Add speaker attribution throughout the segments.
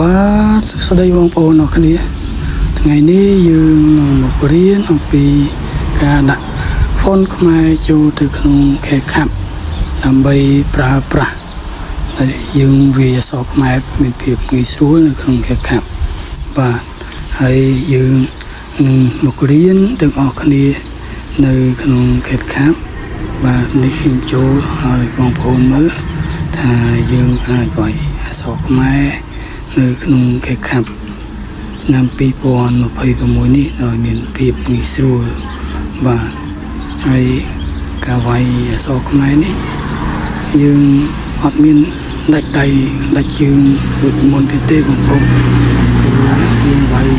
Speaker 1: បាទសួស្តីបងប្អូនអរគ្នាថ្ងៃនេះយើងនឹងមករៀនអំពីការដាក់ហ្វុនខ្មែរចូលទៅក្នុង CapCut ដើម្បីប្រើប្រាស់តែយើងវាអក្សរខ្មែរមានភាពងាយស្រួលនៅក្នុង CapCut បាទហើយយើងនឹងមករៀនទាំងអស់គ្នានៅក្នុង CapCut បាទនេះខ្ញុំចូលឲ្យបងប្អូនមើលថាយើងអាចវាយអក្សរខ្មែរនៅក្នុង CapCut ឆ្នាំ2026នេះដោយមានភាពងាយស្រួលបាទហើយការវាយអក្សរខ្មែរនេះយើងអត់មានដាច់ដៃដាច់ជើងដូចមុនទេបងប្អូនគឺយើងវាយ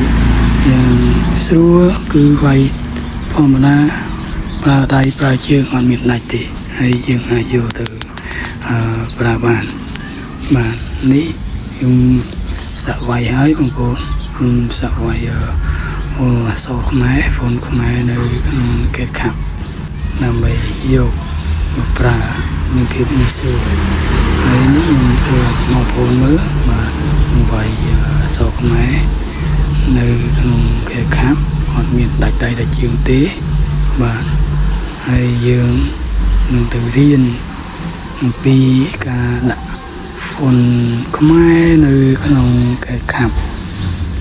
Speaker 1: យ៉ាងស្រួលគឺវាយធម្មតាប្រើដៃប្រើជើងអត់មានដាច់ទេហើយយើងអាចយកទៅប្រើបានបាទនេះខ្ញុំសាក់វាយហើយបងប្អូនខ្ញុំសាក់វាយអក្សរខ្មែរហ្វុនខ្មែរនៅក្នុង CapCut ដើម្បីយកមកប្រើមានភាពងាយស្រួលហើយនេះខ្ញុំធ្វើបងប្អូនមើលបាទខ្ញុំវាយអក្សរខ្មែរនៅក្នុង CapCut អត់មានដាច់ដៃដាច់ជើងទេបាទហើយយើងនឹងទៅរៀនអំពីការដាក់ហ្វុនខ្មែរនៅក្នុង CapCut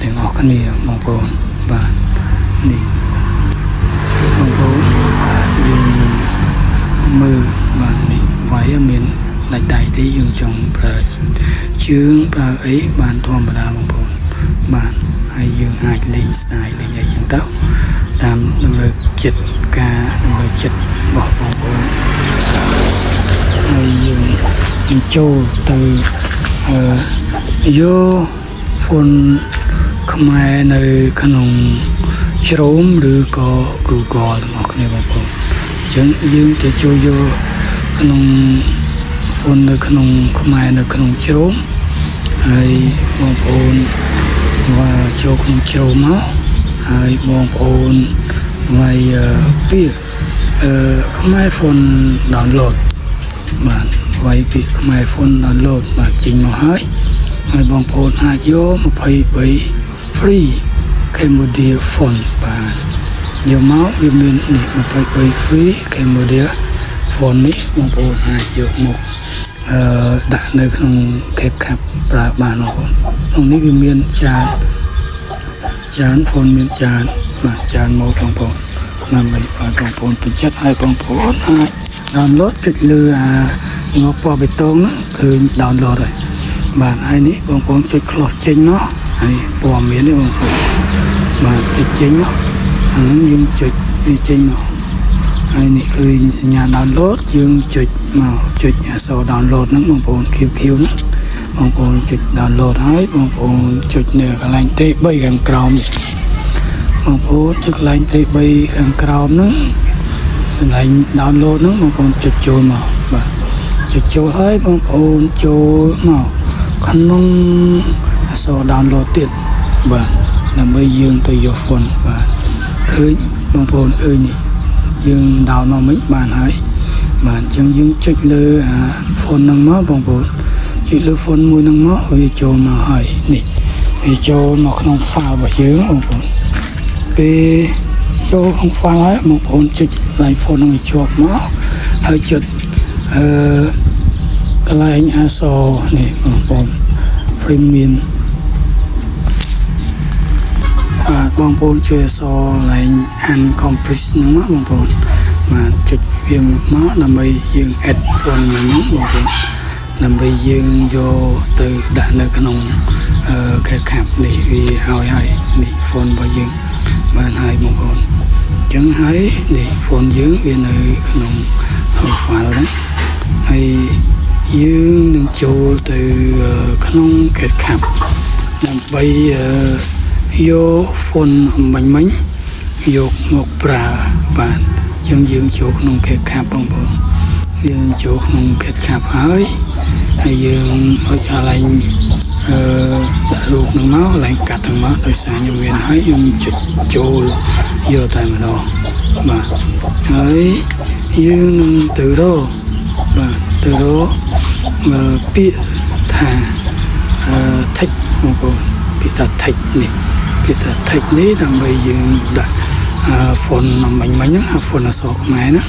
Speaker 1: ទាំងអស់គ្នាបងប្អូនបាទនេះបងប្អូនយើងមើលបាទនេះវាយមានដាច់ដៃទេយើងចង់ប្រើជើងប្រើអីបានធម្មតាបងប្អូនបាទហើយយើងអាចលេងស្ទាយលេងអីចឹងទៅតាមតម្រូវចិត្តការតម្រូវចិត្តរបស់បងប្អូនហើយយើងចូលទៅយកហ្វុនខ្មែរនៅក្នុងជ្រោមឬក៏ Google ទាំងអស់គ្នាបងប្អូនអញ្ចឹងយើងទៅចូលយកក្នុងហ្វុននៅក្នុងខ្មែរនៅក្នុងជ្រោមហើយបងប្អូនว่าចូលក្នុងជ្រោមមកហើយបងប្អូនវាយពាក្យខ្មែរហ្វុន download បាទវាយពាក្យខ្មែរហ្វុន download បាទចេញមកហើយបងប្អូនអាចយក23 free Cambodia font បាទយកមកវាមាននេះ23 free Cambodia font នេះបងប្អូនអាចយកមកដាក់នៅក្នុង CapCut ប្រើបានបងប្អូនក្នុងនេះវាមានច្រើន font មានច្រើនបាទច្រើនមកបងប្អូនដើម្បីឲ្យបងប្អូនពេញចិត្តឲ្យបងប្អូនអាច download ចុចលើងពណ៌បេតុងហ្នឹងឃើញ download ហើយបាទហើយនេះបងប្អូនចុច close ចេញមកហើយពណ៌មាននេះបងប្អូនបាទចុចចេញមកអាហ្នឹងយើងចុចវាចេញមកហើយនេះឃើញសញ្ញា download យើងចុចមកចុចអក្សរ download ហ្នឹងបងប្អូន QQ ហ្នឹងបងប្អូនចុច download ហើយបងប្អូនចុចនៅកន្លែងត្រេក3ខាងក្រោមបងប្អូនចុចកន្លែងត្រេក3ខាងក្រោមហ្នឹងសំឡេង download ហ្នឹងបងប្អូនចុចចូលមកបាទចុចចូលហើយបងប្អូនចូលមកក្នុងអក្សរ download ទៀតបាទដើម្បីយើងទៅយកហ្វុនបាទឃើញបងប្អូនឃើញនេះយើង download មកមិញបានហើយបាទអញ្ចឹងយើងចុចលើហ្វុនហ្នឹងមកបងប្អូនចុចលើហ្វុនមួយហ្នឹងមកវាចូលមកហើយនេះវាចូលមកក្នុង file របស់យើងបងប្អូនពេលចូលក្នុង file ហើយបងប្អូនចុចកន្លែងហ្វុនហ្នឹងឲ្យជាប់មកហើយចុចកន្លែងអក្សរនេះបងប្អូន premium បងប្អូនជួយអក្សរកន្លែង uncompress ហ្នឹងមកបងប្អូនបាទចុចវាមកដើម្បីយើង add font ហ្នឹងបងប្អូនដើម្បីយើងយកទៅដាក់នៅក្នុងCapCut នេះវាឲ្យហើយនេះ font របស់យើងបានហើយបងប្អូនអញ្ចឹងហើយនេះ font យើងវានៅក្នុង file ហ្នឹងហើយយើងនឹងចូលទៅក្នុង CapCut ដើម្បីយកហ្វុនមិញយកមកប្រើបាទអញ្ចឹងយើងចូលក្នុង CapCut បងប្អូនយើងចូលក្នុង CapCut ហើយយើងអុចកន្លែងដាក់រូបហ្នឹងមកកន្លែងកាត់ហ្នឹងមកដោយសារខ្ញុំមានហើយខ្ញុំចុចចូលយកតែម្ដងបាទហើយយើងនឹងទៅរកបាទទៅរកពាក្យថា thíchបងប្អូនពាក្យថា thích នេះពាក្យថា thích នេះដើម្បីយើងដាក់ font មិញហ្នឹង font អក្សរខ្មែរណា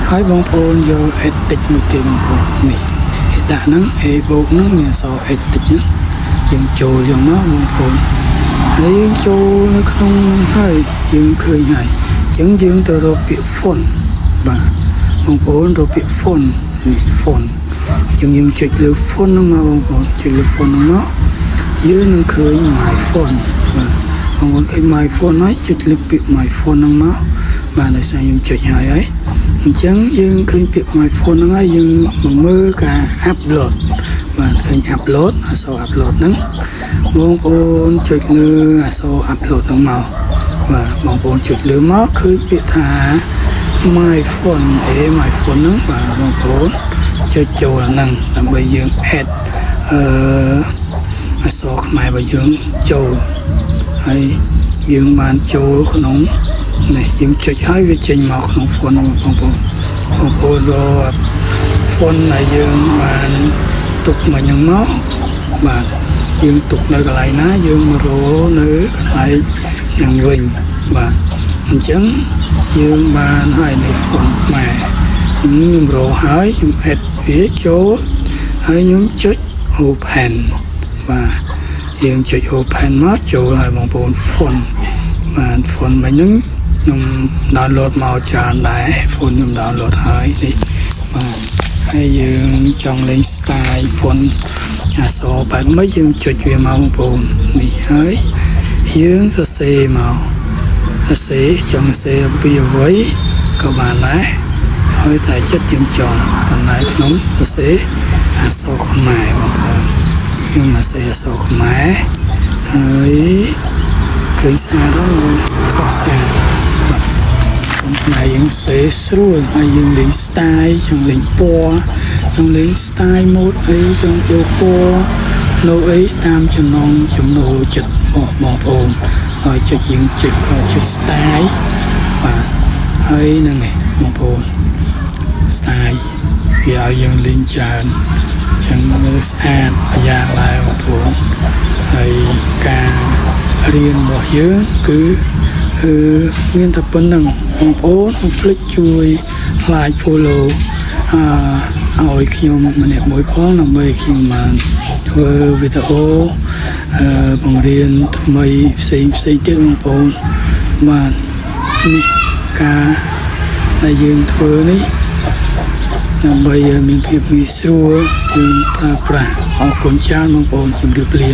Speaker 1: ហើយបងប្អូនយក edit មួយទៀតបងប្អូននេះដាក់ហ្នឹង A បូកហ្នឹងមានអក្សរ edit ហ្នឹងយើងចូលយកមកបងប្អូនហើយយើងចូលនៅក្នុងហើយយើងឃើញហើយអញ្ចឹងយើងទៅរកពាក្យ font បាទបងប្អូនរកពាក្យ font នេះ font អញ្ចឹងយើងចុចលើ font ហ្នឹងមកបងប្អូនចុចលើ font ហ្នឹងមកយើងនឹងឃើញ my font បាទបងប្អូនឃើញ my font ហើយចុចលើពាក្យ my font ហ្នឹងមកបាទដោយសារយើងចុចហើយអញ្ចឹងយើងឃើញពាក្យ my font ហ្នឹងហើយយើងមកមើលការ upload បាទឃើញ upload អក្សរ upload ហ្នឹងបងប្អូនចុចលើអក្សរ upload ហ្នឹងមកបាទបងប្អូនចុចលើមកឃើញពាក្យថា my font my font ហ្នឹងបាទបងប្អូនចុចចូលហ្នឹងដើម្បីយើង add អក្សរខ្មែររបស់យើងចូលហើយយើងបានចូលក្នុងនេះយើងចុចហើយវាចេញមកក្នុង font បងប្អូនរក font ដែលយើងបានទុកមកហ្នឹងមកបាទយើងទុកនៅកន្លែងណាយើងមករកនៅកន្លែងហ្នឹងវិញបាទអញ្ចឹងយើងបានហើយនៃ font ខ្មែរខ្ញុំរកហើយខ្ញុំ add វាចូលហើយខ្ញុំចុច open បាទយើងចុច open មកចូលហើយបងប្អូន font បាទ font មិញហ្នឹងខ្ញុំ download មកច្រើនដែរ font ខ្ញុំ download ហើយនេះបាទហើយយើងចង់លេង style font អក្សរបែបម៉េចយើងចុចវាមកបងប្អូននេះហើយយើងសរសេរមកសរសេរចង់សរសេរពីអ្វីក៏បានដែរហើយតែចិត្តយើងចង់បន្លែក្នុងសរសេរអក្សរខ្មែរបងប្អូនខ្ញុំសរសេរអក្សរខ្មែរហើយឃើញស្អាតដល់សរសេរខ្មែរយើងសរសេរស្រួលហើយយើងលេង style ចង់លេងពណ៌ចង់លេង style mode អីចង់ដូរពណ៌នៅអីតាមចំណូលចិត្តបងប្អូនហើយចុចយើងចុច style បាទហើយហ្នឹងឯងបងប្អូន style វាឲ្យយើងលេងច្រើនចឹងមើលស្អាតយ៉ាងដែរបងប្អូនហើយការរៀនរបស់យើងគឺមានតែប៉ុណ្្នឹងបងប្អូនកុំភ្លេចជួយ like follow ឲ្យខ្ញុំម្នាក់មួយផងដើម្បីខ្ញុំបានធ្វើវីដេអូបង្រៀនថ្មីផ្សេងទៀតបងប្អូនបាទនេះការដែលយើងធ្វើនេះដើម្បីមានភាពងាយស្រួលយើងប្រើប្រាស់អរគុណច្រើនបងប្អូនជម្រាបលា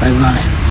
Speaker 1: បាយបាយ